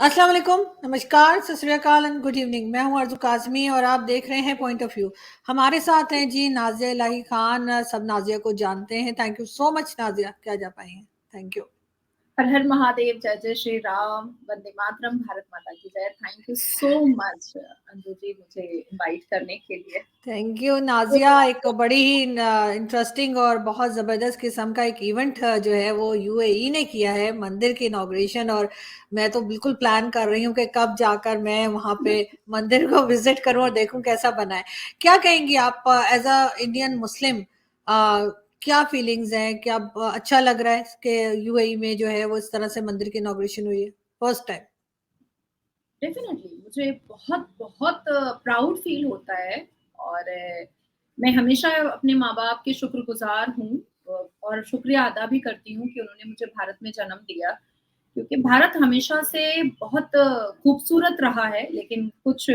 अस्सलाम वालेकुम, नमस्कार, सत श्री अकाल एंड गुड इवनिंग। मैं हूं अर्ज़ू काज़मी और आप देख रहे हैं पॉइंट ऑफ व्यू। हमारे साथ हैं जी नाज़िया इलाही खान। सब नाज़िया को जानते हैं। Thank you so much Nazia कि आज आप आई हैं। Thank you. हर हर महादेव, जय जय श्री राम, वंदे मातरम, भारत माता की जय। Thank you so much Anju ji, मुझे इनवाइट करने के लिए। Thank you Nazia. एक बड़ी ही इंटरेस्टिंग और बहुत ज़बरदस्त किस्म का एक इवेंट जो है वो यूएई ने किया है, मंदिर की इनॉग्रेशन। और मैं तो बिल्कुल प्लान कर रही हूँ कि कब जाकर मैं वहाँ पे मंदिर को विजिट करूँ और देखूँ कैसा बना है। क्या कहेंगी आप एज अ इंडियन मुस्लिम? क्या फीलिंग्स हैं? क्या अच्छा लग रहा है कि यूएई में जो है वो इस तरह से मंदिर की इनॉग्रेशन हुई है फर्स्ट टाइम? डेफिनेटली मुझे बहुत बहुत प्राउड फील होता है। और मैं हमेशा अपने माँ-बाप की शुक्रगुज़ार हूँ और शुक्रिया अदा भी करती हूँ कि उन्होंने मुझे भारत में जन्म दिया। क्योंकि भारत हमेशा से बहुत खूबसूरत रहा है, लेकिन कुछ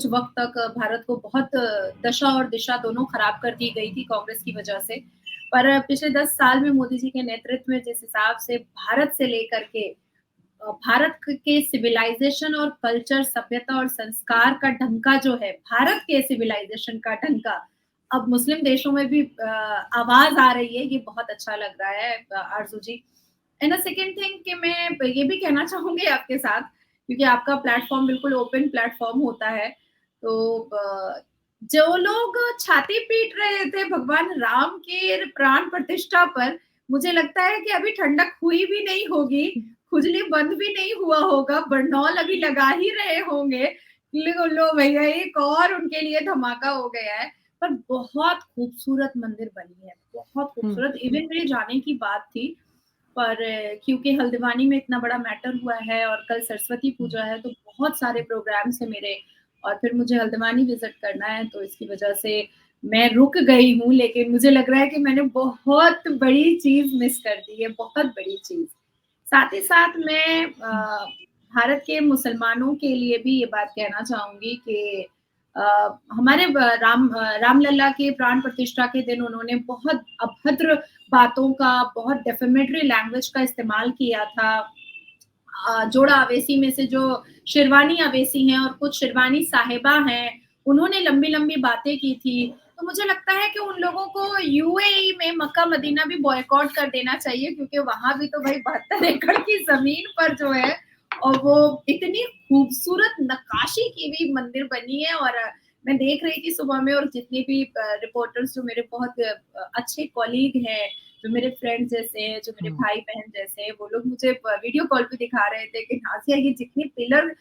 वक़्त तक भारत को बहुत दशा और दिशा दोनों खराब कर दी गई थी कांग्रेस की वजह से। पर पिछले 10 साल में मोदी जी के नेतृत्व में जिस हिसाब से भारत से लेकर के भारत के सिविलाइजेशन और कल्चर, सभ्यता और संस्कार का ढंका जो है, भारत के सिविलाइजेशन का ढंका, अब मुस्लिम देशों में भी आवाज़ आ रही है, ये बहुत अच्छा लग रहा है आरज़ू जी। एंड अ सेकंड थिंग कि मैं ये भी कहना चाहूँगी आपके साथ, क्योंकि आपका प्लेटफ़ॉर्म बिल्कुल ओपन प्लेटफ़ॉर्म होता है। तो जो लोग छाती पीट रहे थे भगवान राम के प्राण प्रतिष्ठा पर, मुझे लगता है कि अभी ठंडक हुई भी नहीं होगी, खुजली बंद भी नहीं हुआ होगा, बरनौल अभी लगा ही रहे होंगे। लो भैया एक और उनके लिए धमाका हो गया है। पर बहुत खूबसूरत मंदिर बनी है, बहुत हम्म। खूबसूरत। इवन मेरे जाने की बात थी, पर क्योंकि हल्द्वानी में इतना बड़ा मैटर हुआ है और कल सरस्वती पूजा है, तो बहुत सारे प्रोग्राम्स हैं मेरे और फिर मुझे हल्द्वानी विज़िट करना है, तो इसकी वजह से मैं रुक गई हूँ। लेकिन मुझे लग रहा है कि मैंने बहुत बड़ी चीज़ मिस कर दी है, बहुत बड़ी चीज़। साथ ही साथ मैं भारत के मुसलमानों के लिए भी ये बात कहना चाहूँगी कि हमारे रामलला के प्राण प्रतिष्ठा के दिन उन्होंने बहुत अभद्र बातों का, बहुत डेफेमेटरी लैंग्वेज का इस्तेमाल किया था। जोड़ा अवेसी में से जो शिरवानी अवेसी हैं और कुछ शिरवानी साहिबा हैं, उन्होंने लंबी-लंबी बातें की थी। तो मुझे लगता है कि उन लोगों को यूएई में मक्का मदीना भी बॉयकॉट कर देना चाहिए, क्योंकि वहाँ भी तो भाई 72 एकड़ की ज़मीन पर जो है और वो इतनी खूबसूरत नक्काशी की हुई मंदिर बनी है। और मैं देख रही थी सुबह में, और जितने भी रिपोर्टर्स जो मेरे बहुत अच्छे कॉलीग हैं, जो मेरे फ्रेंड्स जैसे हैं, जो मेरे हम्म। भाई-बहन जैसे हैं, वो लोग मुझे वीडियो कॉल पे दिखा रहे थे कि नाज़िया ये जितनी pillar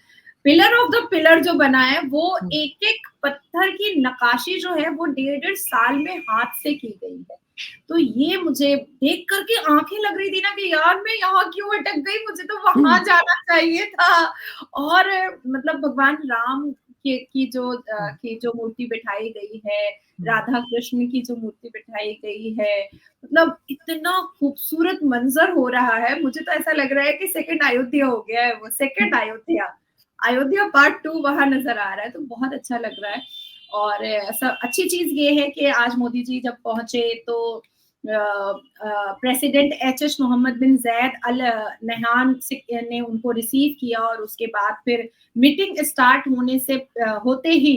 pillar of the pillar जो बना है, वो हम्म। एक-एक पत्थर की नक्काशी जो है वो डेढ़-डेढ़ साल में हाथ से की गई है। तो ये मुझे देख कर के आँखें लग रही थी ना कि यार मैं यहाँ क्यों अटक गई, मुझे तो वहाँ हम्म। जाना चाहिए था। और मतलब भगवान राम हम्म। की जो मूर्ति बिठाई गई है, हम्म। राधा कृष्ण की जो मूर्ति बिठाई गई है, मतलब इतना खूबसूरत मंज़र हो रहा है, मुझे तो ऐसा लग रहा है कि सेकंड अयोध्या हो गया है वो, सेकंड अयोध्या। अयोध्या पार्ट 2 वहाँ नज़र आ रहा है, तो बहुत अच्छा लग रहा है। और अच्छी चीज़ ये है कि आज मोदी जी जब पहुँचे तो प्रेसिडेंट एचएस मोहम्मद बिन ज़ैद अल नहयान ने उनको रिसीव किया, और उसके बाद फिर मीटिंग स्टार्ट होते ही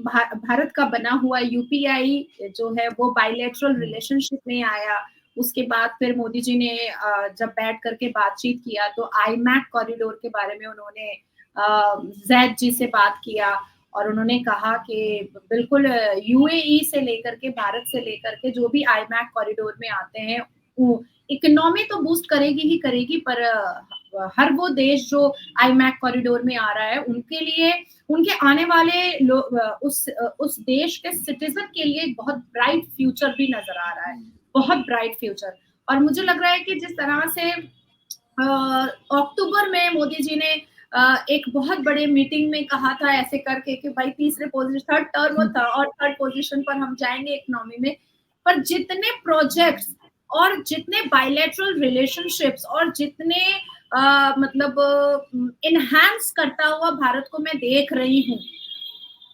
भारत का बना हुआ यूपीआई जो है वो बायलैटरल रिलेशनशिप में आया। उसके बाद फिर मोदी जी ने जब बैठ करके बातचीत किया, तो आईमैक कॉरिडोर के बारे में उन्होंने ज़ैद जी से बात किया, और उन्होंने कहा कि बिल्कुल यूएई से लेकर के, भारत से लेकर के जो भी आईमैक कॉरिडोर में आते हैं, वो इकोनॉमी तो बूस्ट करेगी ही करेगी, पर हर वो देश जो आईमैक कॉरिडोर में आ रहा है, उनके लिए, उनके आने वाले उस देश के सिटीजन के लिए एक बहुत ब्राइट फ्यूचर भी नज़र आ रहा है, बहुत ब्राइट फ्यूचर। और मुझे लग रहा है कि जिस तरह से अक्टूबर में मोदी जी ने एक बहुत बड़े मीटिंग में कहा था ऐसे करके कि भाई तीसरे पोजीशन, थर्ड टर्म था और थर्ड पोजीशन पर हम जाएंगे इकोनॉमी में। पर जितने प्रोजेक्ट्स और जितने बायलैटरल रिलेशनशिप्स और जितने मतलब इनहैंस करता हुआ भारत को मैं देख रही हूँ,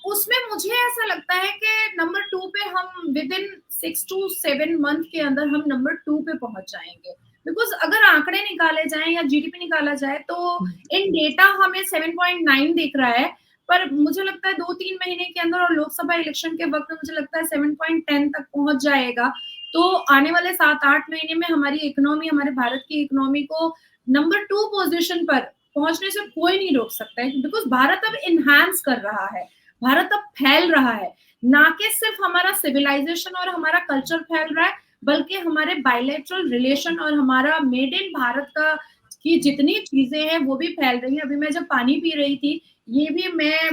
उसमें मुझे ऐसा लगता है कि नंबर 2 पे हम विद इन 6 टू 7 मंथ के अंदर हम नंबर 2 पे पहुंच जाएंगे। बिकॉज अगर आंकड़े निकाले जाएं या जीडीपी निकाला जाए तो इन डेटा हमें 7.9 दिख रहा है, पर मुझे लगता है 2-3 महीने के अंदर और लोकसभा इलेक्शन के वक्त मुझे लगता है 7.10 तक पहुंच जाएगा। तो आने वाले 7-8 महीने में हमारी इकोनॉमी, हमारे भारत की इकोनॉमी को नंबर 2 पोजीशन पर पहुंचने से कोई नहीं रोक सकता है, बिकॉज भारत अब इनहैंस कर रहा है, भारत अब फैल रहा है, ना कि सिर्फ हमारा सिविलाइजेशन और हमारा कल्चर फैल रहा है, बल्कि हमारे बायलैटरल रिलेशन और हमारा मेड इन भारत का की जितनी चीजें हैं वो भी फैल रही हैं। अभी मैं जब पानी पी रही थी, ये भी मैं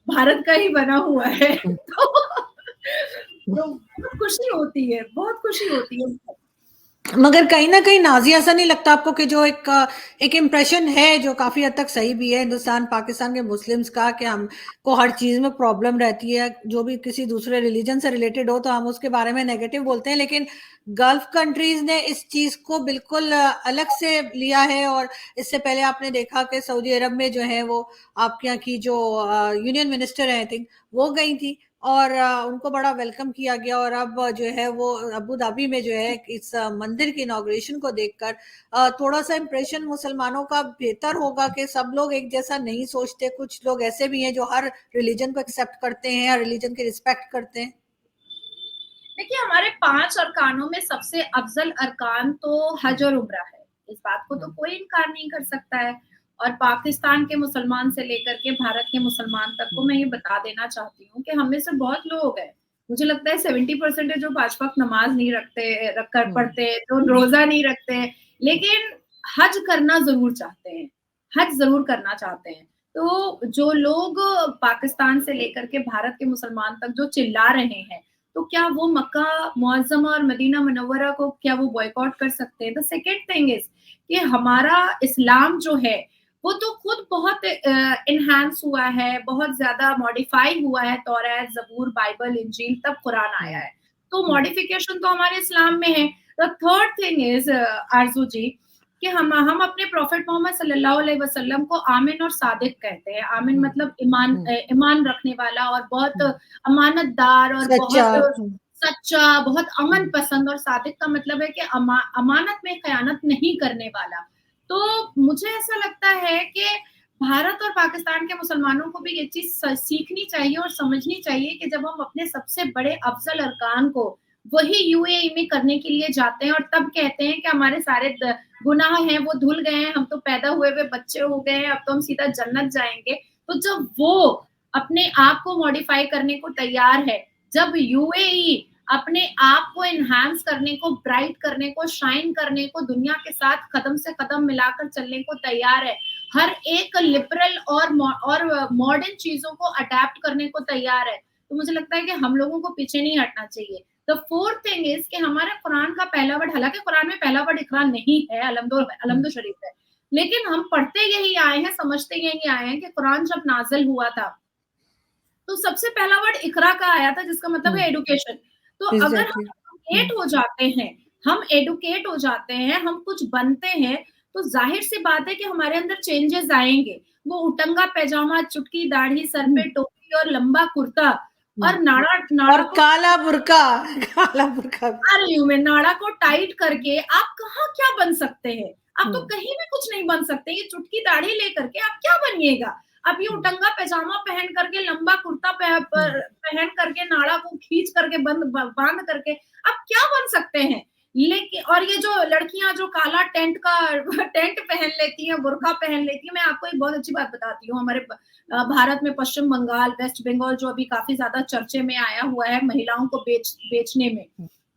भारत का ही बना हुआ है। तो बहुत खुशी होती है, बहुत खुशी होती है। मगर कहीं ना कहीं नाज़िया, ऐसा नहीं लगता आपको कि जो एक इम्प्रेशन है जो काफी हद तक सही भी है हिंदुस्तान पाकिस्तान के मुस्लिम्स का, कि हमको हर चीज में प्रॉब्लम रहती है, जो भी किसी दूसरे रिलीजन से रिलेटेड हो तो हम उसके बारे में नेगेटिव बोलते हैं, लेकिन गल्फ कंट्रीज ने इस चीज को बिल्कुल अलग से लिया है। और इससे पहले आपने देखा कि सऊदी अरब में जो है वो आपके यहाँ की जो यूनियन मिनिस्टर है आई थिंक, वो गई थी और उनको बड़ा वेलकम किया गया। और अब जो है वो अबू धाबी में जो है इस मंदिर की इनॉग्रेशन को देखकर थोड़ा सा इम्प्रेशन मुसलमानों का बेहतर होगा कि सब लोग एक जैसा नहीं सोचते, कुछ लोग ऐसे भी हैं जो हर रिलीजन को एक्सेप्ट करते हैं, हर रिलीजन की रिस्पेक्ट करते हैं। देखिए, हमारे 5 अरकानों में सबसे अफजल अरकान तो हज और उम्रा है, इस बात को तो कोई इनकार नहीं कर सकता है। और पाकिस्तान के मुसलमान से लेकर के भारत के मुसलमान तक को मैं ये बता देना चाहती हूँ कि हम में से बहुत लोग हैं, मुझे लगता है 70% जो 5 वक्त नमाज नहीं रखकर पढ़ते, जो रोजा नहीं रखते, लेकिन हज करना जरूर चाहते हैं, हज जरूर करना चाहते हैं। तो जो लोग पाकिस्तान से लेकर के भारत के मुसलमान तक जो चिल्ला रहे हैं, तो क्या वो मक्का मुअज़्ज़मा और मदीना मुनव्वरा को क्या वो बॉयकॉट कर सकते हैं? द सेकंड थिंग इज कि हमारा इस्लाम जो है वो तो खुद बहुत एनहांस हुआ है, बहुत ज्यादा मॉडिफाई हुआ है, तौरात, जबूर, बाइबल, इंजील, तब कुरान आया है। तो मॉडिफिकेशन तो हमारे इस्लाम में है। द थर्ड थिंग इज आरजू जी कि हम अपने प्रॉफिट मोहम्मद सल्लल्लाहु अलैहि वसल्लम को आमिन और सादिक कहते हैं। आमिन मतलब ईमान रखने वाला और बहुत अमानतदार और सच्चा। बहुत सच्चा, बहुत अमन पसंद, और सादिक का मतलब है कि अमानत में खयानत नहीं करने वाला। तो मुझे ऐसा लगता है कि भारत और पाकिस्तान के मुसलमानों को भी ये चीज सीखनी चाहिए और समझनी चाहिए कि जब हम अपने सबसे बड़े अफजल अरकान को वही यूएई में करने के लिए जाते हैं और तब कहते हैं कि हमारे सारे गुनाह हैं वो धुल गए हैं, हम तो पैदा हुए हुए बच्चे हो गए हैं, अब तो हम सीधा जन्नत जाएंगे। तो जब वो अपने आप को मॉडिफाई करने को तैयार है, जब यूएई अपने आप को एनहांस करने को, ब्राइट करने को, शाइन करने को, दुनिया के साथ कदम से कदम मिलाकर चलने को तैयार है, हर एक लिबरल और मॉडर्न चीजों को अडेप्ट करने को तैयार है, तो मुझे लगता है कि हम लोगों को पीछे नहीं हटना चाहिए। द फोर्थ थिंग इज कि हमारे कुरान का पहला वर्ड, हालांकि कुरान में पहला वर्ड इकरा नहीं है, अलम्दो शरीफ है, लेकिन हम पढ़ते यही आए हैं, समझते यही आए हैं कि कुरान जब नाजिल हुआ था तो सबसे पहला वर्ड इकरा का आया था, जिसका मतलब है एडुकेशन। तो अगर हम एडुकेट हो जाते हैं, हम एडुकेट हो जाते हैं, हम कुछ बनते हैं, तो जाहिर सी बात है कि हमारे अंदर चेंजेस आएंगे। वो उटंगा पैजामा, चुटकी दाढ़ी, सर पे टोपी और लंबा कुर्ता और नाड़ा और को काला बुर्का, काला बुर्का। आ रही हूँ मैं, नाड़ा को टाइट करके आप कहाँ क्या बन सकते हैं? आप तो कहीं भी कुछ नहीं बन सकते। ये चुटकी दाढ़ी लेकर के आप क्या बनिएगा? आप ये उटंगा पैजामा पहन करके, लंबा कुर्ता पहन करके, नाड़ा को खींच करके बांध करके आप क्या बन सकते हैं? लेकिन और ये जो लड़कियां जो काला टेंट पहन लेती हैं, बुर्का पहन लेती हैं, मैं आपको एक बहुत अच्छी बात बताती हूँ। हमारे भारत में पश्चिम बंगाल, वेस्ट बंगाल जो अभी काफी ज्यादा चर्चे में आया हुआ है महिलाओं को बेचने में,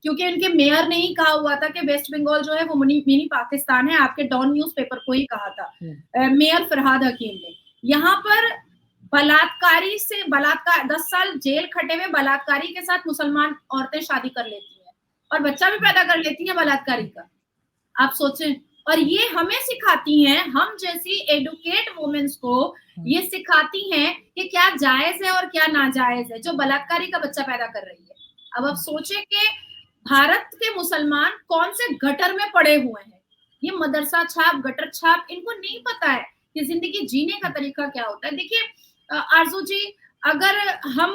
क्योंकि इनके मेयर ने ही कहा हुआ था कि वेस्ट बंगाल जो है वो मिनी पाकिस्तान है। आपके डॉन न्यूज़पेपर को ही कहा था मेयर फरहाद हकीम ने। यहाँ पर बलात्कार 10 साल जेल खटे हुए बलात्कारी के साथ मुसलमान औरतें शादी कर लेती हैं और बच्चा भी पैदा कर लेती हैं बलात्कारी का। आप सोचें, और ये हमें सिखाती हैं, हम जैसी एडुकेट वुमेन्स को ये सिखाती हैं कि क्या जायज है और क्या नाजायज है, जो बलात्कारी का बच्चा पैदा कर रही है। अब आप सोचें कि भारत के मुसलमान कौन से गटर में पड़े हुए हैं। ये मदरसा छाप, गटर छाप, इनको नहीं पता है कि जिंदगी जीने का तरीका क्या होता है। देखिए आरजू जी, अगर हम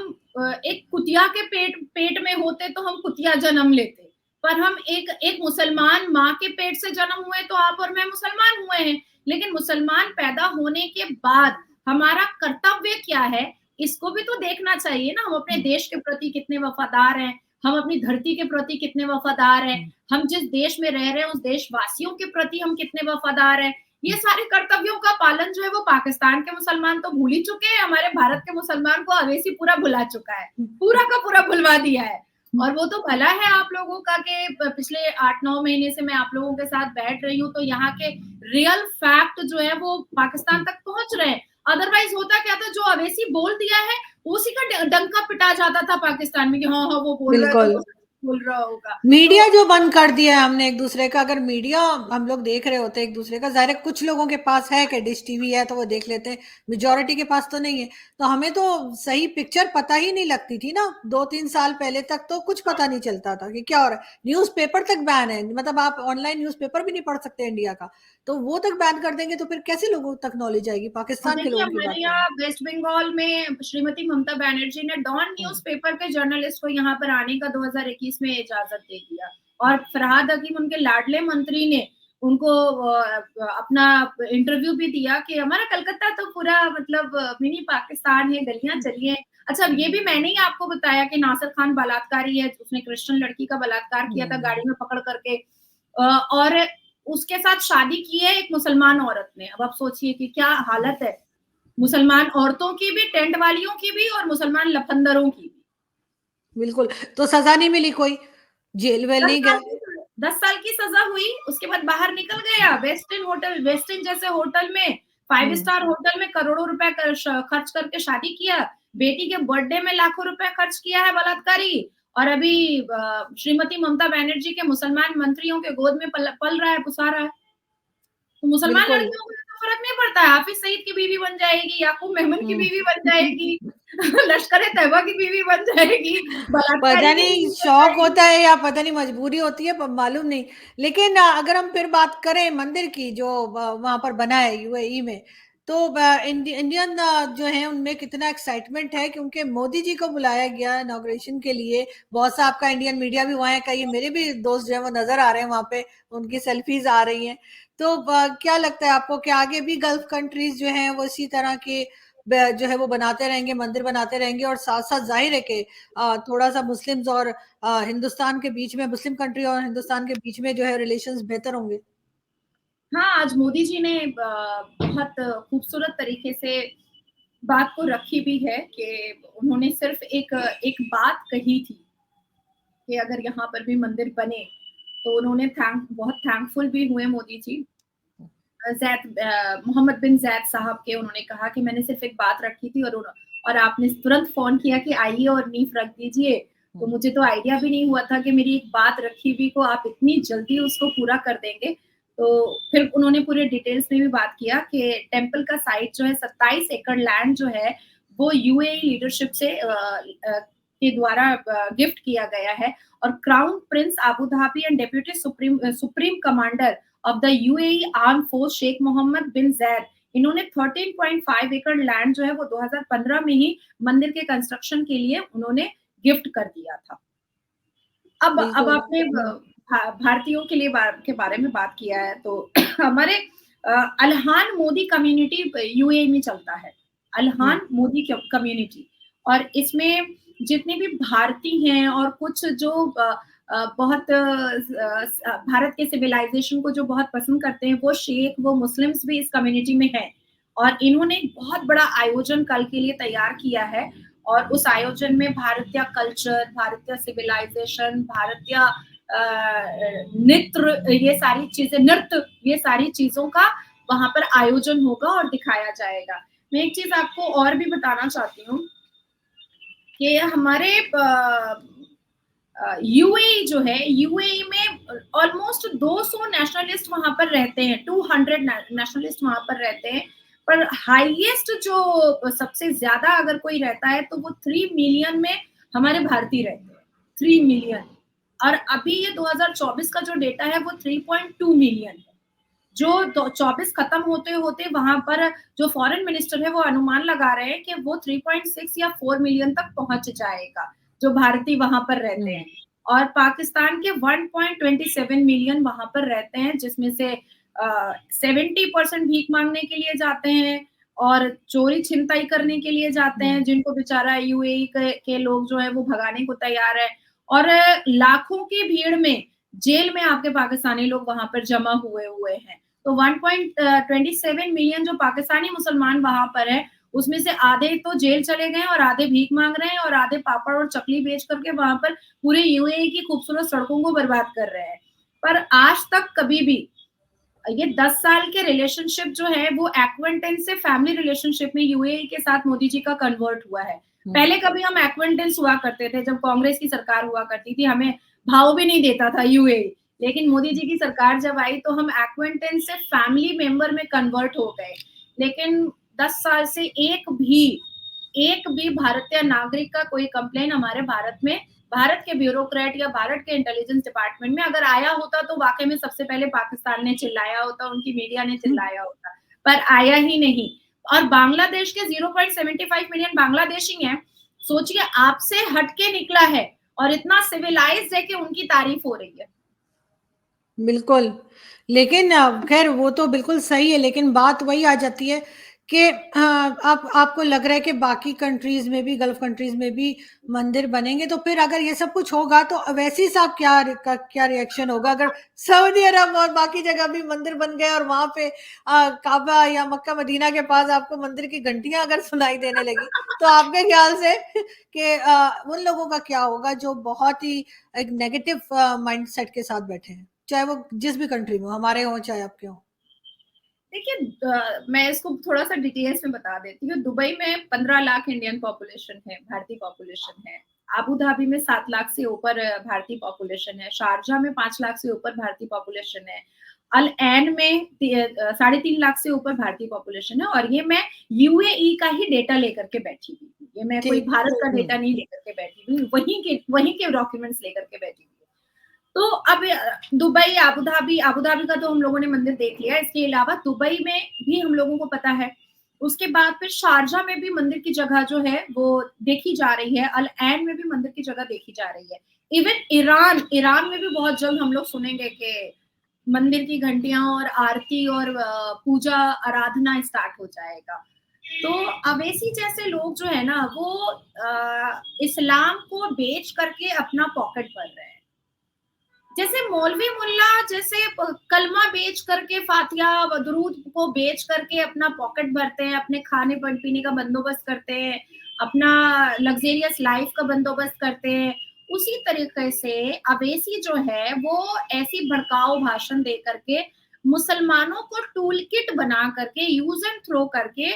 एक कुतिया के पेट में होते तो हम कुतिया जन्म लेते, पर हम एक मुसलमान माँ के पेट से जन्म हुए तो आप और मैं मुसलमान हुए हैं, लेकिन मुसलमान पैदा होने के बाद हमारा कर्तव्य क्या है, इसको भी तो देखना चाहिए ना। हम अपने देश के प्रति कितने वफादार हैं, हम अपनी धरती के प्रति कितने वफादार हैं, हम जिस देश में रह रहे हैं उस देशवासियों के प्रति हम कितने वफादार हैं। ये सारे कर्तव्यों का पालन जो है वो पाकिस्तान के मुसलमान तो भूल ही चुके हैं, हमारे भारत के मुसलमान को अवेसी पूरा भुला चुका है, पूरा का पूरा भुलवा दिया है। और वो तो भला है आप लोगों का कि पिछले 8-9 महीने से मैं आप लोगों के साथ बैठ रही हूँ, तो यहाँ के रियल फैक्ट जो है वो पाकिस्तान तक पहुंच रहे हैं। अदरवाइज होता क्या था, जो अवेसी बोल दिया है उसी का डंका पिटा जाता था पाकिस्तान में कि हाँ हाँ वो बोल रहा है तो बिल्कुल। वो बोल रहा होगा। मीडिया तो जो बंद कर दिया है हमने एक दूसरे का, अगर मीडिया हम लोग देख रहे होते एक दूसरे का, जाहिर है कुछ लोगों के पास है कि डिश टीवी है तो वो देख लेते हैं, मेजोरिटी के पास तो नहीं है। तो हमें तो सही पिक्चर पता ही नहीं लगती थी ना, 2-3 साल पहले तक तो कुछ पता नहीं चलता था कि क्या हो रहा है। न्यूज़पेपर तक बैन है, मतलब आप ऑनलाइन न्यूज़पेपर भी नहीं पढ़ सकते इंडिया का। तो वो तक बैन कर देंगे तो फिर कैसे लोगों तक नॉलेज आएगी, और पाकिस्तान के देखिए लोगों की बात हमारे करें। यहाँ वेस्ट बंगाल में श्रीमती ममता बनर्जी ने डॉन न्यूज़पेपर के जर्नलिस्ट को यहाँ पर आने का 2021 में इजाजत दे दिया, और फरहाद हकीम उनके लाडले मंत्री ने उनको अपना इंटरव्यू भी दिया कि हमारा कलकत्ता तो पूरा मतलब मिनी पाकिस्तान है, गलियां चलिए। अच्छा, ये भी मैंने ही आपको बताया कि नासिर खान बलात्कारी है, उसने क्रिश्चियन लड़की का बलात्कार किया था गाड़ी में पकड़ करके, और उसके साथ शादी की है एक मुसलमान औरत ने। अब आप सोचिए कि क्या हालत है मुसलमान औरतों की भी, टेंट वालियों की भी, और मुसलमान लफंदरों की भी। बिल्कुल। तो सजा नहीं मिली कोई, जेल वेल 10 नहीं साल गए। की 10 साल की सजा हुई, उसके बाद बाहर निकल गया। वेस्ट इन जैसे होटल में, 5 हम्म। स्टार होटल में करोड़ों रुपए खर्च करके शादी किया, बेटी के बर्थडे में लाखों रुपए खर्च किया है बलात्कारी, और अभी श्रीमती ममता बनर्जी के मुसलमान मंत्रियों के गोद में पल रहा है, पुसा रहा है। तो मुसलमान बिल्कुल। लड़कियों को तो फर्क नहीं पड़ता है, हाफिज सईद की बीवी बन जाएगी, याकूब मेमन की हम्म। बीवी बन जाएगी, लश्कर तैयबा की बीवी बन जाएगी, बलात्कारी पता की नहीं बीवी बन शौक जाएगी। होता है या पता नहीं मजबूरी होती है, पर मालूम नहीं। लेकिन अगर हम फिर बात करें मंदिर की जो वहां पर बना है यूएई में, तो इंडियन जो है उनमें कितना एक्साइटमेंट है, क्योंकि मोदी जी को बुलाया गया इनॉग्रेशन के लिए। बहुत सा आपका इंडियन मीडिया भी वहां है, कई मेरे भी दोस्त जो है वो नजर आ रहे हैं वहां पे, उनकी सेल्फीज आ रही हैं। तो क्या लगता है आपको कि आगे भी गल्फ कंट्रीज जो हैं वो इसी तरह के जो है वो बनाते रहेंगे, मंदिर बनाते रहेंगे, और साथ साथ जाहिर है कि थोड़ा सा मुस्लिम्स और हिंदुस्तान के बीच में, मुस्लिम कंट्री और हिंदुस्तान के बीच में जो है रिलेशंस बेहतर होंगे। हाँ, आज मोदी जी ने बहुत खूबसूरत तरीके से बात को रखी भी है कि उन्होंने सिर्फ एक एक बात कही थी कि अगर यहाँ पर भी मंदिर बने, तो उन्होंने बहुत थैंकफुल भी हुए मोदी जी। मोहम्मद बिन जैद साहब के, उन्होंने कहा कि मैंने सिर्फ एक बात रखी थी और आपने तुरंत फोन किया कि आइए और नींव रख दीजिए। तो मुझे तो आइडिया भी नहीं हुआ था कि मेरी एक बात रखी हुई को आप इतनी जल्दी उसको पूरा कर देंगे। तो फिर उन्होंने पूरे डिटेल्स में भी बात किया कि टेम्पल का साइट जो है 27 एकड़ लैंड जो है वो यूएई लीडरशिप से के द्वारा गिफ्ट किया गया है, और crown prince Abu Dhabi and deputy supreme commander of the UAE arm force Sheikh Mohammed bin Zayed, इन्होंने 13.5 एकड़ लैंड जो है वो 2015 में ही मंदिर के कंस्ट्रक्शन के लिए उन्होंने गिफ्ट कर दिया था। अब बिल्कुल। आपने भारतीयों के लिए के बारे में बात किया है, तो हमारे अल्हान मोदी कम्युनिटी यूएई में चलता है, अल्हान मोदी कम्युनिटी, और इसमें जितने भी भारतीय हैं और कुछ जो बहुत भारत के सिविलाइजेशन को जो बहुत पसंद करते हैं, वो शेख, वो मुस्लिम्स भी इस कम्युनिटी में हैं, और इन्होंने एक बहुत बड़ा आयोजन कल के लिए तैयार किया है। और उस आयोजन में भारतीय कल्चर, भारतीय सिविलाइजेशन, भारतीय नृत्य, ये सारी चीजें, नृत्य, ये सारी चीजों का वहां पर आयोजन होगा और दिखाया जाएगा। मैं एक चीज आपको और भी बताना चाहती हूँ कि हमारे यूएई जो है, यूएई में ऑलमोस्ट 200 नेशनलिस्ट वहां पर रहते हैं, 200 नेशनलिस्ट वहां पर रहते हैं, पर हाईएस्ट जो सबसे ज्यादा अगर कोई रहता है तो वो 3 मिलियन में हमारे भारतीय रहते हैं, 3 मिलियन। और अभी ये 2024 का जो डेटा है वो 3.2 मिलियन है। जो 24 खत्म होते होते वहां पर जो फॉरेन मिनिस्टर है वो अनुमान लगा रहे हैं कि वो 3.6 या 4 मिलियन तक पहुंच जाएगा जो भारतीय वहां पर रहते हैं। और पाकिस्तान के 1.27 मिलियन वहां पर रहते हैं, जिसमें से 70% भीख मांगने के लिए जाते हैं और चोरी छिनताई करने के लिए जाते हैं, जिनको बेचारा यूएई के लोग जो है वो भगाने को तैयार है। और लाखों की भीड़ में जेल में आपके पाकिस्तानी लोग वहां पर जमा हुए हैं। तो 1.27 मिलियन जो पाकिस्तानी मुसलमान वहां पर है, उसमें से आधे तो जेल चले गए और आधे भीख मांग रहे हैं और आधे पापड़ और चकली बेच करके वहां पर पूरे यूएई की खूबसूरत सड़कों को बर्बाद कर रहे हैं। पर आज तक कभी भी ये 10 साल के रिलेशनशिप जो है वो एक्वेंटेंस से फैमिली रिलेशनशिप में यूएई के साथ मोदी जी का कन्वर्ट हुआ है। पहले कभी हम एक्वेंटेंस हुआ करते थे, जब कांग्रेस की सरकार हुआ करती थी, हमें भाव भी नहीं देता था यूएई। लेकिन मोदी जी की सरकार जब आई तो हम एक्वेंटेंस से फैमिली मेंबर में कन्वर्ट हो गए। लेकिन 10 साल से एक भी भारतीय नागरिक का कोई कंप्लेन हमारे भारत में, भारत के ब्यूरोक्रेट या भारत के इंटेलिजेंस डिपार्टमेंट में अगर आया होता तो वाकई में सबसे पहले पाकिस्तान ने चिल्लाया होता, उनकी मीडिया ने चिल्लाया होता, पर आया ही नहीं। और बांग्लादेश के 0.75 मिलियन बांग्लादेशी हैं, सोचिए आपसे हटके निकला है और इतना सिविलाइज्ड है कि उनकी तारीफ हो रही है। बिल्कुल, लेकिन खैर वो तो बिल्कुल सही है, लेकिन बात वही आ जाती है कि आप आपको लग रहा है कि बाकी कंट्रीज में भी, गल्फ कंट्रीज में भी मंदिर बनेंगे, तो फिर अगर ये सब कुछ होगा तो वैसे ही साहब क्या रिएक्शन होगा अगर सऊदी अरब और बाकी जगह भी मंदिर बन गए और वहां पे काबा या मक्का मदीना के पास आपको मंदिर की घंटियां अगर सुनाई देने लगी, तो आपके ख्याल से कि उन लोगों का क्या होगा जो बहुत ही एक नेगेटिव माइंडसेट के साथ बैठे हैं, चाहे वो जिस भी कंट्री में, हमारे हो चाहे आपके हो? देखिए, मैं इसको थोड़ा सा डिटेल्स में बता देती हूँ। दुबई में 15 लाख इंडियन पॉपुलेशन है, भारतीय पॉपुलेशन है। आबू धाबी में 7 लाख से ऊपर भारतीय पॉपुलेशन है। शारजाह में 5 लाख से ऊपर भारतीय पॉपुलेशन है। अल ऐन में 3.5 लाख से ऊपर भारतीय पॉपुलेशन है। और ये मैं यूएई का ही डेटा लेकर के बैठी हुई हूँ, ये मैं कोई भारत का डेटा नहीं लेकर के बैठी हुई, वहीं के डॉक्यूमेंट्स लेकर के बैठी हुई। तो अब दुबई, आबू धाबी का तो हम लोगों ने मंदिर देख लिया। इसके अलावा दुबई में भी हम लोगों को पता है। उसके बाद फिर शारजा में भी मंदिर की जगह जो है वो देखी जा रही है। अल ऐन में भी मंदिर की जगह देखी जा रही है। इवन ईरान में भी बहुत जल्द हम लोग सुनेंगे कि मंदिर की घंटियां और आरती और पूजा आराधना स्टार्ट हो जाएगा। तो अवैसी जैसे लोग जो है ना वो इस्लाम को बेच करके अपना पॉकेट भर रहे हैं। जैसे मौलवी मुल्ला जैसे कलमा बेच करके, फातिहा व दुरूद को बेच करके अपना पॉकेट भरते हैं, अपने खाने पीने का बंदोबस्त करते हैं, अपना लग्जेरियस लाइफ का बंदोबस्त करते हैं, उसी तरीके से अवैसी जो है वो ऐसी भड़काऊ भाषण दे करके मुसलमानों को टूल किट बना करके, यूज एंड थ्रो करके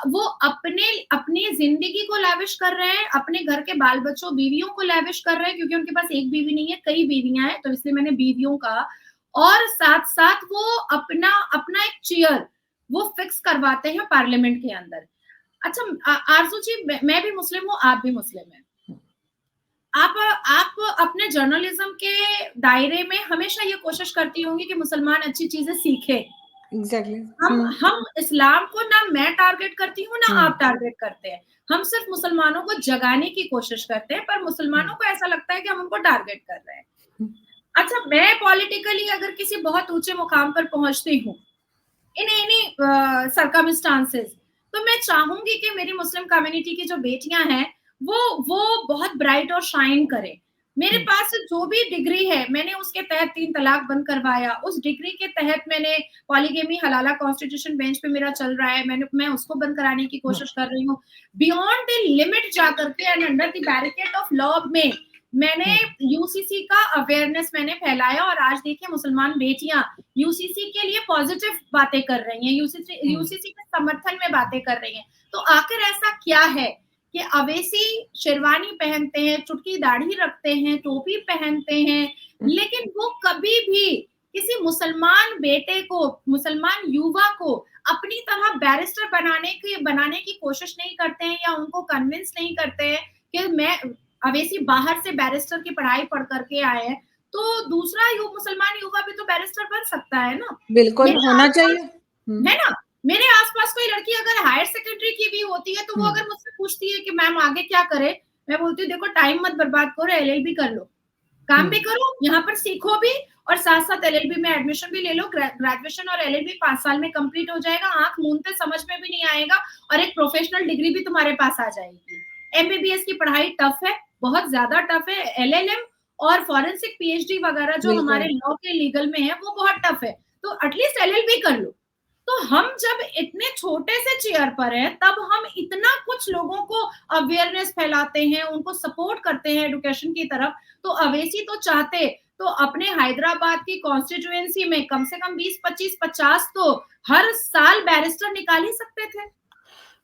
वो अपनी जिंदगी को लैविश कर रहे हैं, अपने घर के बाल बच्चों बीवियों को लैविश कर रहे हैं, क्योंकि उनके पास एक बीवी नहीं है, कई बीवियां हैं, तो इसलिए मैंने बीवियों का। और साथ साथ वो अपना अपना एक चेयर वो फिक्स करवाते हैं पार्लियामेंट के अंदर। अच्छा आरजू जी, मैं भी मुस्लिम हूँ, आप भी मुस्लिम हैं। आप अपने जर्नलिज्म के दायरे में हमेशा ये कोशिश करती होंगी कि मुसलमान अच्छी चीजें सीखे। एग्जैक्टली। हम इस्लाम को ना मैं टारगेट करती हूँ ना आप टारगेट करते हैं। हम सिर्फ मुसलमानों को जगाने की कोशिश करते हैं, पर मुसलमानों को ऐसा लगता है कि हम उनको टारगेट कर रहे हैं। अच्छा, मैं पॉलिटिकली अगर किसी बहुत ऊंचे मुकाम पर पहुंचती हूँ इन्हीं सर्कमस्टांसेस, तो मैं चाहूंगी कि मेरी मुस्लिम कम्युनिटी की जो बेटियां हैं वो बहुत ब्राइट और शाइन करें। मेरे पास जो भी डिग्री है, मैंने उसके तहत 3 तलाक बंद करवाया। उस डिग्री के तहत मैंने पॉलीगेमी हलाला कॉन्स्टिट्यूशन बेंच पे मेरा चल रहा है, मैं उसको बंद कराने की कोशिश कर रही हूँ। बियॉन्ड द लिमिट जा करके and under the barricade of law में मैंने यूसीसी का अवेयरनेस मैंने फैलाया। और आज देखिए मुसलमान बेटियां यूसीसी के लिए पॉजिटिव बातें कर रही हैं, यूसीसी के समर्थन में बातें कर रही हैं। तो आखिर ऐसा क्या है कि अवैसी शेरवानी पहनते हैं, चुटकी दाढ़ी रखते हैं, टोपी पहनते हैं, लेकिन वो कभी भी किसी मुसलमान बेटे को, मुसलमान युवा को अपनी तरह बैरिस्टर बनाने की कोशिश नहीं करते हैं, या उनको कन्विंस नहीं करते हैं कि मैं अवैसी बाहर से बैरिस्टर की पढ़ाई पढ़ करके आए हैं, तो दूसरा मुसलमान युवा भी तो बैरिस्टर बन सकता है ना। बिल्कुल होना चाहिए, है ना। मेरे आसपास कोई लड़की अगर हायर सेकेंडरी की भी होती है, तो वो अगर मुझसे पूछती है कि मैम आगे क्या करे, मैं बोलती हूँ देखो टाइम मत बर्बाद करो, एलएलबी कर लो। काम भी करो, यहाँ पर सीखो भी, और साथ साथ एलएलबी में एडमिशन भी ले लो। ग्रेजुएशन और एलएलबी 5 साल में कंप्लीट हो जाएगा, आंख मूंदते समझ में भी नहीं आएगा, और एक प्रोफेशनल डिग्री भी तुम्हारे पास आ जाएगी। एमबीबीएस की पढ़ाई टफ है, बहुत ज्यादा टफ है। एलएलएम और फॉरेंसिक पीएचडी वगैरह जो हमारे लॉ के लीगल में है वो बहुत टफ है, तो एटलीस्ट एलएलबी कर लो। तो हम जब इतने छोटे से चेयर पर हैं, तब हम इतना कुछ लोगों को अवेयरनेस फैलाते हैं, उनको सपोर्ट करते हैं एडुकेशन की तरफ। तो अवेसी तो चाहते तो अपने हैदराबाद की कॉन्स्टिट्यूएंसी में कम से कम 20, 25, 50 तो हर साल बैरिस्टर निकाल ही सकते थे।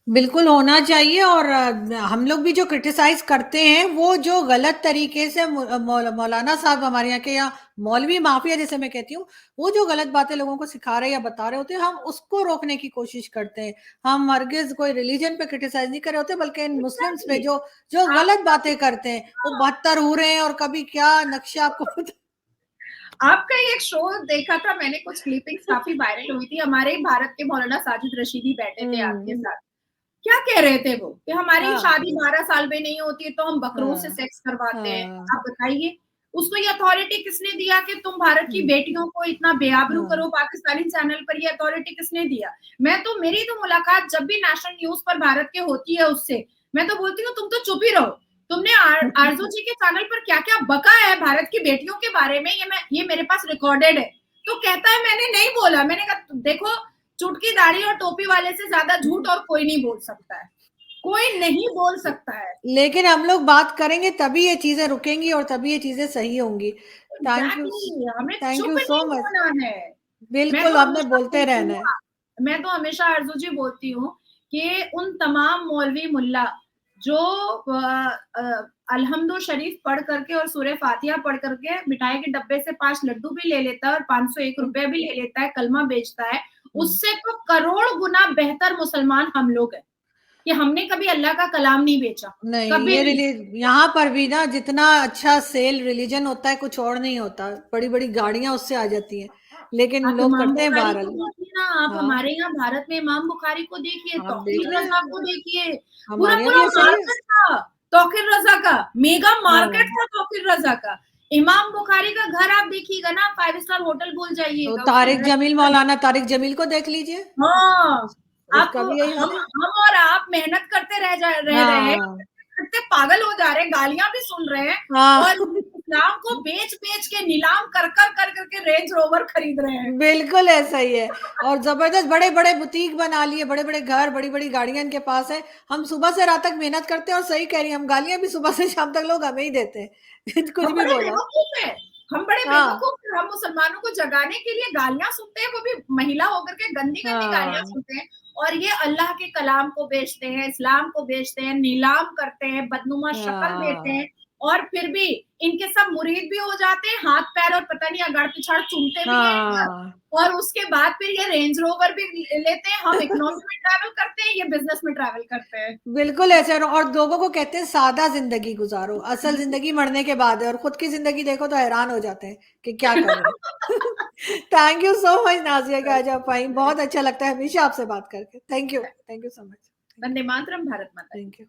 बिल्कुल होना चाहिए। और हम लोग भी जो क्रिटिसाइज करते हैं, वो जो गलत तरीके से मौलाना साहब हमारे यहाँ के, या मौलवी माफिया जैसे मैं कहती हूँ, वो जो गलत बातें लोगों को सिखा रहे या बता रहे होते हैं, हम उसको रोकने की कोशिश करते हैं। हम हरगिज कोई रिलीजन पे क्रिटिसाइज नहीं कर रहे होते, बल्कि इन मुस्लिम्स पे जो जो गलत बातें करते हैं, वो बदतर हो रहे हैं, और कभी क्या नक्शा आपको आपका एक शो देखा था मैंने, कुछ क्लिपिंग्स काफी वायरल हुई थी, हमारे भारत के मौलाना साजिद रशीदी बैठे थे आपके साथ। क्या कह रहे थे वो कि हमारी शादी 12 साल में नहीं होती है तो हम बकरों से सेक्स करवाते हैं। आप बताइए, उसको ये अथॉरिटी किसने दिया कि तुम भारत की बेटियों को इतना बेआबरू करो? पाकिस्तानी चैनल पर ये अथॉरिटी किसने दिया? मैं तो, मेरी तो मुलाकात जब भी नेशनल न्यूज पर भारत के होती है उससे, मैं तो बोलती हूँ तुम तो चुप ही रहो। तुमने आरजू जी के चैनल पर क्या क्या बका है भारत की बेटियों के बारे में, ये मेरे पास रिकॉर्डेड है। तो कहता है मैंने नहीं बोला। मैंने कहा देखो, चुटकी दाढ़ी और टोपी वाले से ज्यादा झूठ और कोई नहीं बोल सकता है, कोई नहीं बोल सकता है। लेकिन हम लोग बात करेंगे तभी ये चीजें रुकेंगी और तभी ये चीजें सही होंगी। थैंक यू, हमें थैंक चुप यू सो नहीं मच। होना है। बिल्कुल, हमने बोलते रहना है। मैं तो हमेशा आरजू जी बोलती हूँ कि उन तमाम मौलवी मुल्ला जो अल्हम्दु शरीफ पढ़ करके और सूरह फातिहा पढ़ करके मिठाई के डब्बे से 5 लड्डू भी ले लेता है और 501 रुपए भी ले लेता है, कलमा बेचता है, उससे तो करोड़ गुना बेहतर मुसलमान हम लोग हैं कि हमने कभी अल्लाह का कलाम नहीं बेचा। नहीं, कभी ये यहाँ पर भी ना, जितना अच्छा सेल रिलीजन होता है, कुछ और नहीं होता। बड़ी बड़ी गाड़ियां उससे आ जाती हैं, लेकिन आप लोग इमाम करते हैं बुखारी को बहरहाल। देखिए ना, आप हाँ, हमारे यहाँ भारत में इमाम बुखारी को देखिए, आप देख तौकीर रहे रजा हैं, को देखिए, पूरा हमारे यहाँ पूरा भी ऐसा ही है। मार्केट था तौकीर रजा का, मेगा मार्केट हाँ, था तौकीर रजा का। इमाम बुखारी का घर आप देखिएगा ना, 5 स्टार होटल भूल तो जाइएगा, उसके तारिक घर जमील, मौलाना तारिक जमील को देख लीजिए, हाँ, आप, उसका भी यही हाल है। हम और आप मेहनत करते रह रहे हैं, हाँ, करते पागल हो जा रहे हैं, गालियां भी सुन रहे हैं, हाँ। और इस्लाम को बेच बेच के नीलाम कर करके रेंज रोवर खरीद रहे हैं। बिल्कुल ऐसा ही है। और जबरदस्त बड़े बड़े बुटीक बना लिए, बड़े बड़े घर, बड़ी बड़ी गाड़ियां इनके पास है। हम सुबह से रात तक मेहनत करते हैं, और सही कह रही हैं, हम गालियां भी सुबह से शाम तक लोग हमें ही देते हैं। कुछ हम भी बड़े बोला। बेवकूफ हैं, हम बड़े हाँ, बेवकूफ हैं। हम मुसलमानों को जगाने के लिए गालियां सुनते हैं, वो भी महिला होकर के गंदी गंदी गालियां हाँ, सुनते हैं, और ये अल्लाह के कलाम को बेचते हैं, इस्लाम को बेचते हैं, नीलाम करते हैं, बदनुमा शक्ल देते हाँ, हैं, और फिर भी इनके सब मुरीद भी हो जाते हैं, हाथ पैर और पता नहीं अगाड़ पिछाड़ चूमते भी हैं इनका, हाँ। और उसके बाद फिर ये रेंज रोवर भी लेते हैं। हम इकोनॉमी में ट्रैवल करते हैं, ये बिजनेस में ट्रैवल करते हैं। बिल्कुल ऐसे। और लोगों को कहते हैं सादा जिंदगी गुजारो, असल जिंदगी मरने के बाद है, और खुद की जिंदगी देखो तो हैरान हो जाते हैं कि क्या कर रहे हैं। Thank you so much Nazia, कि आज आप आई, बहुत अच्छा लगता है हमेशा आपसे बात करके। Thank you so much. वंदे मातरम, भारत माता की। Thank you.